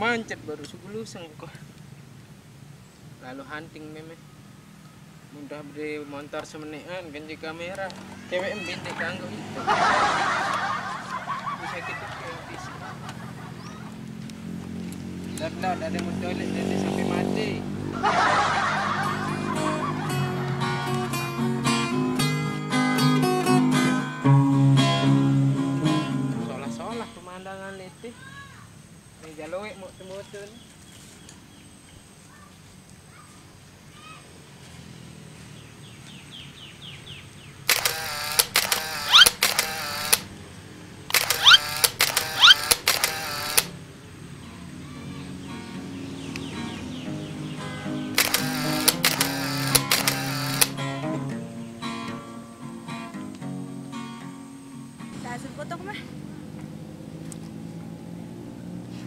mancet baru sugulusang kok. Lalu hunting meme. Mudah beri montar semenean ganti kamera. Cewek bintik kanggo itu. Bisa gitu kayak di sini. Dah ada mau toilet dari sampai mati. Solah-solah pemandangan letih. Ini jalowek mau temutun. Hasil foto mah.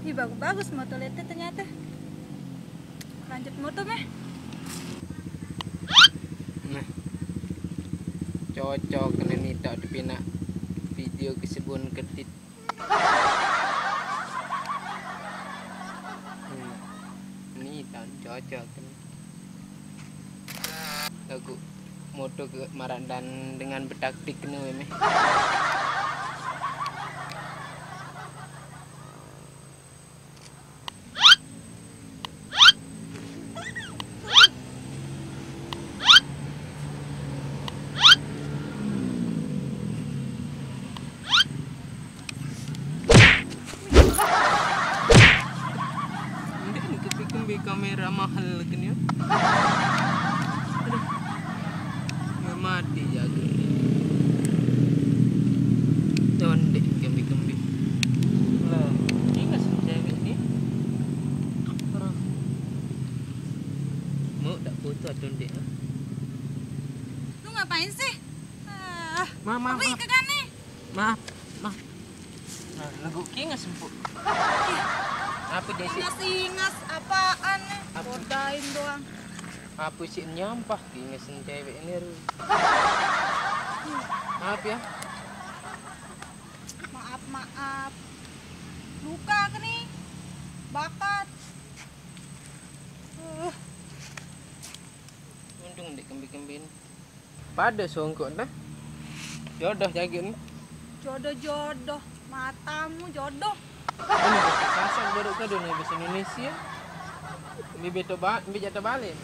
Ih, bagus-bagus motor itu ternyata. Lanjut motor mah. Nah, cocok kena nita dipina video kesebun ketit. Ini tahun cocok kan. Lagu moto ke Marandan dengan betaktik nih meh. Kembi kamera mahal gini ya. Aduh. Nggak mati jaga. Dondek kembi. Lah, ini nggak sih cewek ini. Mau tak foto dondek. Lu ngapain sih? Maaf. Pergi ke kane. Maaf. Nah, lagu ki nggak sempuk. Apa dia sih? Ingas apaan? Bodain doang. Apa sih nyampah ingesin cewek ini ru. Maaf ya. Maaf. Luka kan nih. Bakat. Untung dek kembi-kembin. Pada songkok dah. Jodoh jagin. Jodoh. Matamu jodoh. Ini bahasa kasar baru kado nih bahasa Indonesia. Bi jatuh balik.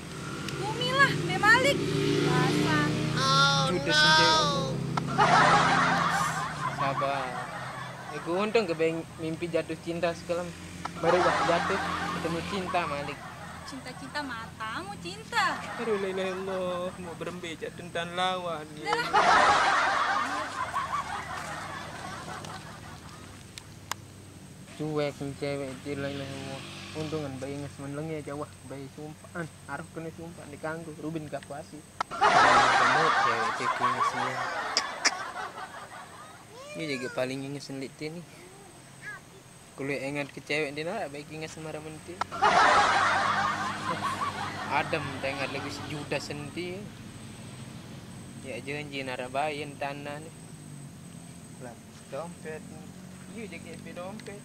Bumi lah, Bemalik. Bahasa. Judes no. Sabar. Gue untung ke mimpi jatuh cinta sekolah. Baru jatuh ketemu cinta Malik. Cinta matamu cinta. Aduh la ilaha illallah, mau berembeja tentang lawan. Ya. Cuek cewek itu la ilaha illallah. Untungan bayi ngesmenleng ya jawah bayi sumpaan. Arif kena sumpah dikanggu Rubin Kapuasi. Kamu cewek ceking ngesmenleng. Ini juga paling ngesenlit ini. Kalau ingat ke cewek dia nak baik ingat semara menti. Adam tengah lagi sejuta senti. Ya janji nara bayin tanah ni. Lah dompet. You jaga EP dompet.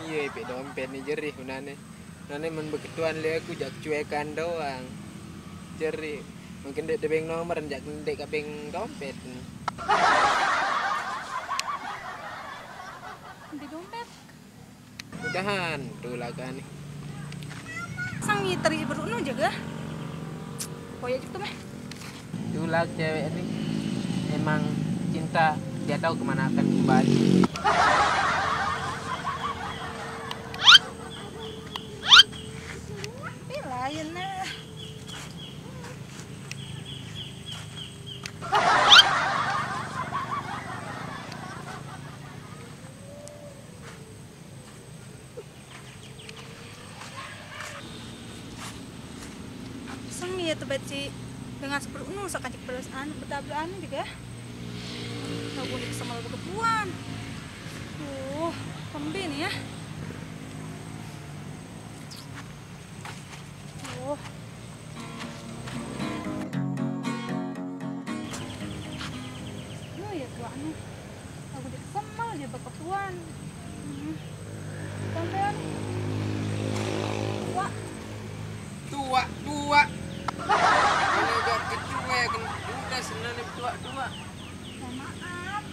Iya EP dompet ni jerih nane. Nane men begituan le aku jak cuekan doang. Jerih. Mungkin dek debeng nomor jak dek kabeng dompet. Di dompet. Mudahan tuh lah kan. Sang ngiteri berunu jaga. Koyak gitu mah. Itulah cewek ini emang cinta, dia tahu kemana akan kembali. Lain lah. Sang ya tuh beci dengan seperti sakacik perasaan betablaan juga. Nggak boleh sama kebuan. Pembin ya. 30-an. Sampean tua. Tua. Kalau udah kecil ya kan udah senang tua. Ya maaf.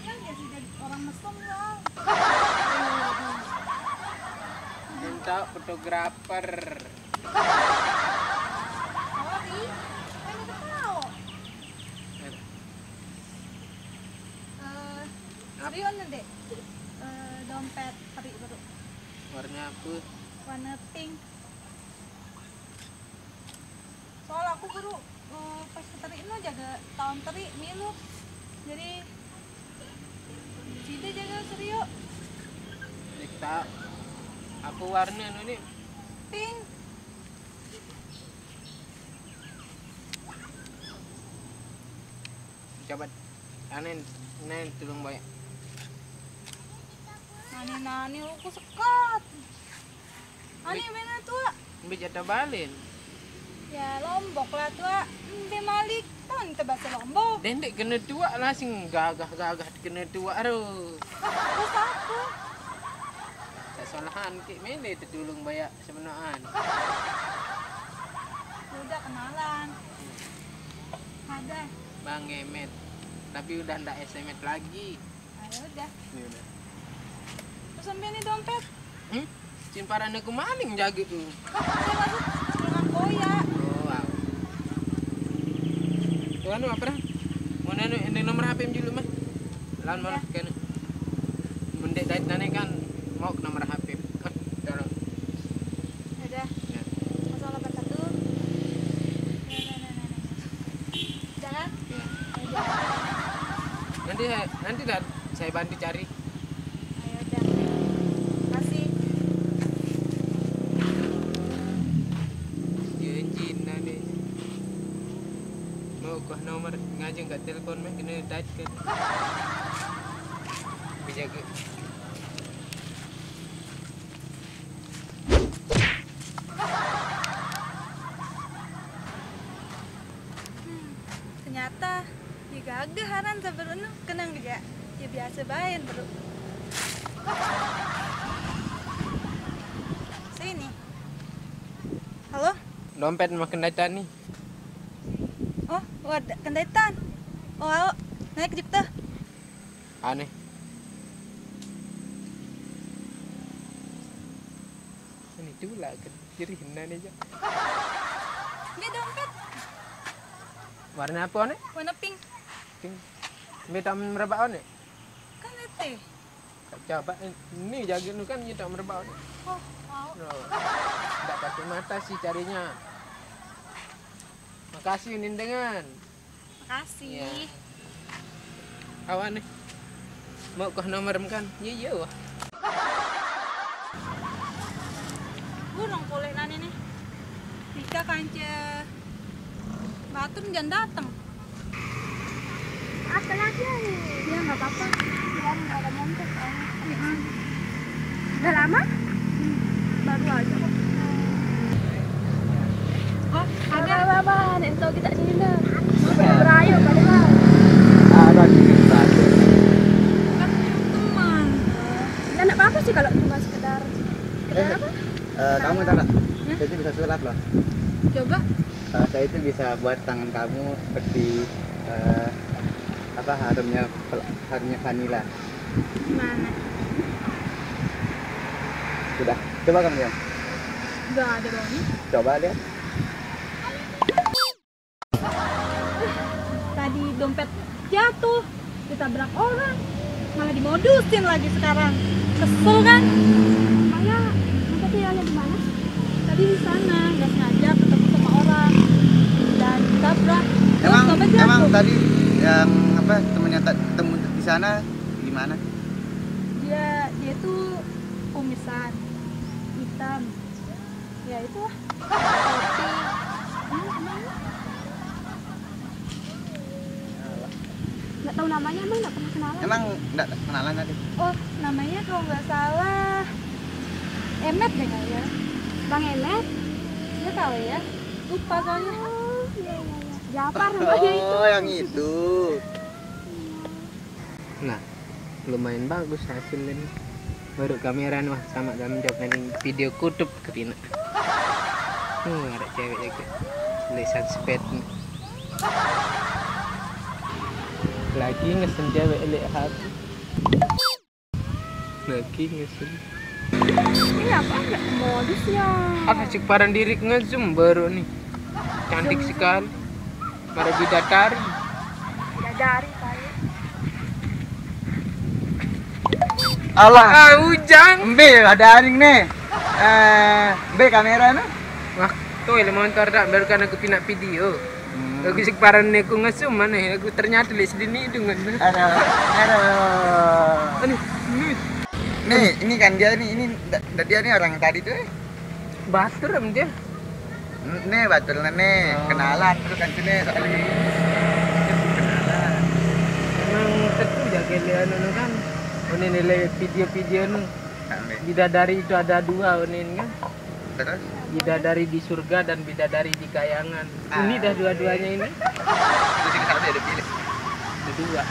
Kan dia sih jadi orang mesum loh. Minta fotografer. Sorry, kan itu tahu. Serius deh. Dompet teri baru. Warna apa? Warna pink. Soal aku baru pas teri itu jaga tahun teri milu. Jadi sida jaga serius. Kita apa warna ini? Pink. Coba aneh tolong bayar. Nani aku sekat. Ani mana tua? Ambil jatah balin. Ya Lombok lah tua. Malik tahun kita bahasa Lombok. Dendek kena tua lah sing gagah kena tua aduh. Terus apa? Kesalahan ki mene tolong bayar sebenarnya. Udah kenalan. Ada. Bang Emet. Tapi udah ndak SMS lagi. Ayo udah. Ini udah. Terus sampai ini dompet. Simparan aku maling jaga tuh. Saya masuk dengan koya. Oh, wow. Tuh anu apa dah? Mau nanu ini nomor HP dulu mah. Lawan malah kan. Mendek dait nane kan mau ke nomor HP. Tolong. Udah. Ya. Masalah satu. Jangan. Ya. Udah. Nanti dah saya bantu cari. Ayo udah. Kasih. Janji nane. Mau ke nomor ngajeng kat telepon mah kena dait kan. Berjaga. Ternyata ya gagah haran sebenarnya kenang juga. Ya biasa bayan bro. Sini. Halo? Dompet makan daitan nih. Oh, wadah kendaitan. Oh, ayo. Naik jeep tuh. Aneh. Ini tuh lah kan jadi hinan aja. Ini dompet. Warna apa nih? Warna pink. Pink. Minta merebak nih. Kan itu. Coba ini jaga nu kan kita merebak nih. Oh, mau. Tidak pakai mata sih carinya. Makasih Nindengan. Makasih. Ya. Awan nih. Mau ke nomor kan? Iya wah. Burung kulit nani nih. Rika kanca Batur jangan datang. Apa lagi? Ya nggak apa-apa. Ya nggak ada montok. Udah lama? Baru aja kok. Oh, ada apa? Nento kita sini dah. Berayo padahal. Ada di Batu. Kan teman. Ya nggak apa-apa sih kalau cuma sekedar apa? Kamu tahu nggak? Saya itu bisa sulap loh. Coba. Saya itu bisa buat tangan kamu seperti apa harumnya vanila. Gimana? Sudah. Coba kamu ya. Nggak ada baunya. Coba lihat. Tadi dompet jatuh, ditabrak orang, malah dimodusin lagi sekarang. Kesel kan? Maya, dompetnya yang di mana? Tadi di sana, nggak sengaja ketemu sama orang dan ditabrak. Terus dompet jatuh. Emang tadi yang apa temennya ketemu di sana gimana? Dia tuh kumisan hitam. Ya itu lah. Kopi. Kemana? Nggak tahu namanya, emang nggak pernah kenalan. Emang nggak kenalan tadi? Oh, namanya kalau nggak salah Emet deh kali ya. Bang Emet? Nggak tahu ya. Lupa soalnya. Oh, iya. Japar namanya itu. Oh, yang itu. Nah, lumayan bagus hasilnya. Baru kamera nih sama kami jawab nanti video kutub ke Pina. Ada cewek juga. Tulisan sped nih. Lagi ngesen cewek lihat. Lagi ngesen. Ini apa enggak modus ya? Apa cek paran diri ngezoom baru nih. Cantik sekali. Para bidadari. Bidadari kayak. Allah. Hujan. Mbe ada aning nih. Mbe kamera nih. Wah, tuh motor dah biarkan aku pinak video. Aku cek paran nih aku ngezoom mana? Aku ternyata lihat sedini dengan. Aduh. Aduh. Nih, ini kan dia nih, dia nih orang tadi tuh. Batur am dia. Nih batul nih, kenalan terus kan sini sekali. Kenalan. Emang tentu jaga dia kan. Ini nilai video-video nih. Bidadari itu ada dua ini kan. Terus Bidadari di surga dan bidadari di kayangan. Ini dah dua-duanya ini. terus ini satu ada pilih. Kedua.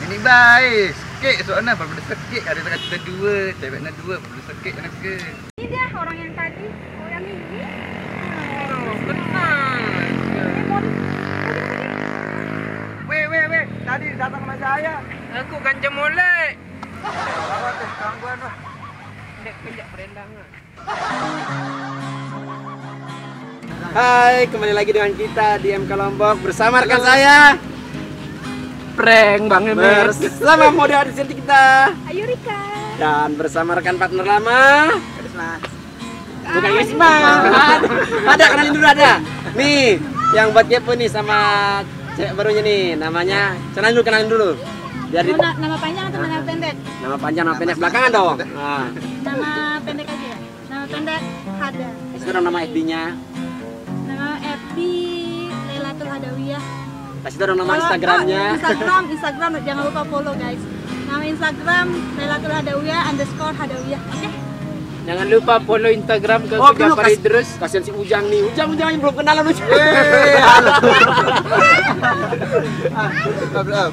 Ini baik. Sikit soalnya baru sikit ada kata dua, ceweknya dua baru sikit nak ke. Ini dia orang yang tadi, oh yang ini. Oh, kenal. Ini modus. Weh, tadi datang sama saya. Aku kan cemolek. Bawa teh gangguan lah. Dek kejak berendangan. Hai, kembali lagi dengan kita di MK Lombok bersama rekan saya Prank Bang Emers. bersama model artis kita Ayo Rika. dan bersama rekan partner lama Krisna. bukan Wisma. Ada kenalin dulu ada. Nih, yang buat kepo nih sama cewek barunya nih, namanya kenalin dulu. Biar di Nama panjang atau nama pendek? nama panjang nama pendek belakangan dong. Nah, Nama pendek aja ya. Nama pendek Hada. itu dong nama FB-nya. Nama FB Lailatul Hadawiyah. Kasih dong nama Kalau Instagramnya. Instagram jangan lupa follow guys. Nama Instagram Lailatul Hadawiyah _Hadawiyah. Oke. Jangan lupa follow Instagram ke Oh, dulu Jafar Idrus. kasihan si Ujang nih. Ujang ini belum kenalan lu. Belum.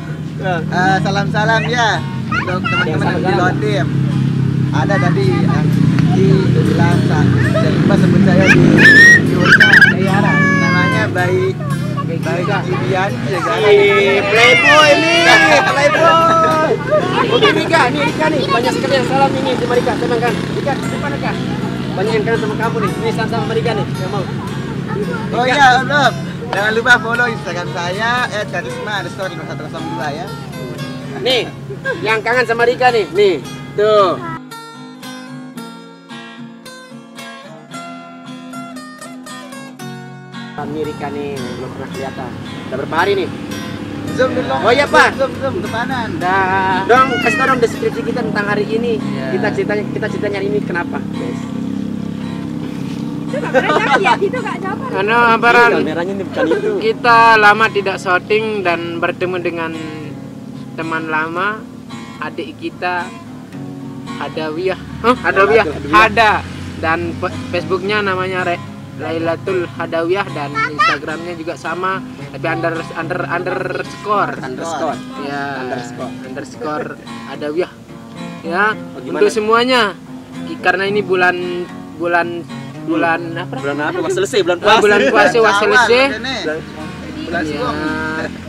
Salam-salam ya untuk teman-teman yang di Londim. Ada tadi di bilang jangan lupa sebut saya di videonya. Namanya Bayi Jibian ya kan. Playboy nih, Playboy. Oke Rika nih banyak sekali yang salam ini sama Rika, teman kan. Rika, depan Rika. Banyak yang kangen sama kamu nih. Ini sama Rika nih, yang mau. Oh iya, belum. Jangan lupa follow Instagram saya @karisma_5102 ya. Nih, yang kangen sama Rika nih. Nih, tuh. Ini Rika nih, belum pernah kelihatan. Udah berapa hari nih? Zoom dulu. Oh iya, Pak. Zoom depanan. Dah. Dong, kasih tau dong deskripsi kita tentang hari ini. Ya. Kita ceritanya hari ini kenapa, guys? Itu enggak pernah ya, itu enggak jawab. Karena Baran Kameranya ini bukan itu. kita lama tidak syuting dan bertemu dengan teman lama, adik kita Hadawiyah. Hadawiyah. Hada dan Facebooknya namanya Lailatul Hadawiyah dan Instagramnya juga sama tapi underscore ya underscore Hadawiyah ya. Untuk semuanya karena ini bulan apa? Bulan apa? Wah, selesai bulan puasa. Bulan puasa selesai. Bulan Ya, Suam.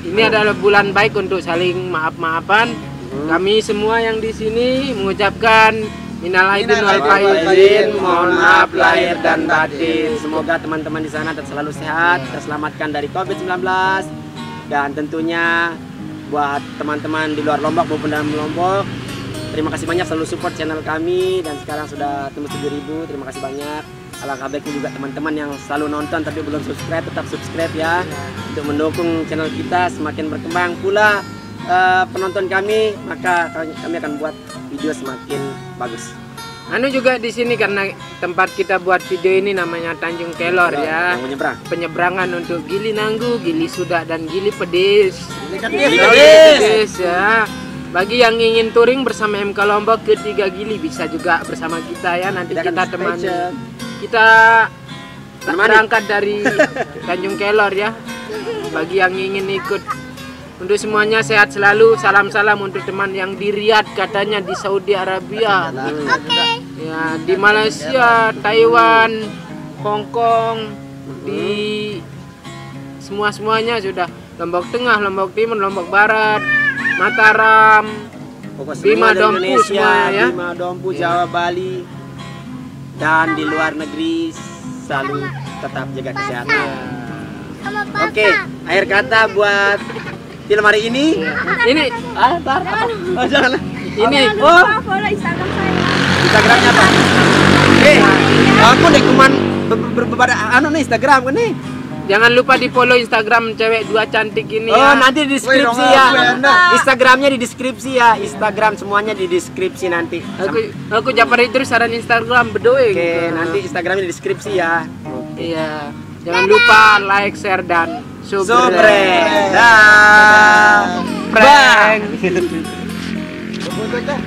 ini adalah bulan baik untuk saling maaf-maafan. Kami semua yang di sini mengucapkan minal aidin wal faizin, mohon maaf lahir dan batin. Semoga teman-teman di sana tetap selalu sehat, terselamatkan dari COVID-19. Dan tentunya buat teman-teman di luar Lombok maupun dalam Lombok, terima kasih banyak selalu support channel kami dan sekarang sudah tembus 7.000. Terima kasih banyak. Alangkah baiknya juga teman-teman yang selalu nonton tapi belum subscribe, tetap subscribe ya untuk mendukung channel kita semakin berkembang pula penonton kami, maka kami akan buat video semakin bagus. Anu juga di sini karena tempat kita buat video ini namanya Tanjung Kelor ya. Yang menyeberang. Penyeberangan untuk Gili Nanggu, Gili Sudak dan Gili Pedis. Gili Pedis ya. Bagi yang ingin touring bersama MK Lombok ke 3 Gili bisa juga bersama kita ya. Nanti Kita akan kita temani. staycation. Kita berangkat dari Tanjung Kelor ya. Bagi yang ingin ikut Untuk semuanya sehat selalu. Salam-salam untuk teman yang di Riyadh, katanya di Saudi Arabia. Ya, di Malaysia, Taiwan, Hong Kong, di semuanya sudah. Lombok Tengah, Lombok Timur, Lombok Barat, Mataram, Pokoknya Bima semua dari Dompu Indonesia, semua ya. Bima Dompu, Jawa, Bali, dan di luar negeri selalu tetap jaga kesehatan. Oke, akhir kata buat film hari ini. Ini, Ntar apa? Oh, jangan. ini. Oh, follow Instagram saya. Instagramnya apa? Aku nih cuman berbeda anu nih Instagram kan nih. Jangan lupa di follow Instagram cewek dua cantik ini Oh, ya. nanti di deskripsi Wih, ya. dong, aku, Instagramnya di deskripsi ya. Instagram semuanya di deskripsi nanti. Aku Japar itu saran Instagram bedoe. Oke, nanti Instagramnya di deskripsi ya. Iya. Jangan lupa like, share dan Sobre. subscribe. Dah. Prank. Betul kan?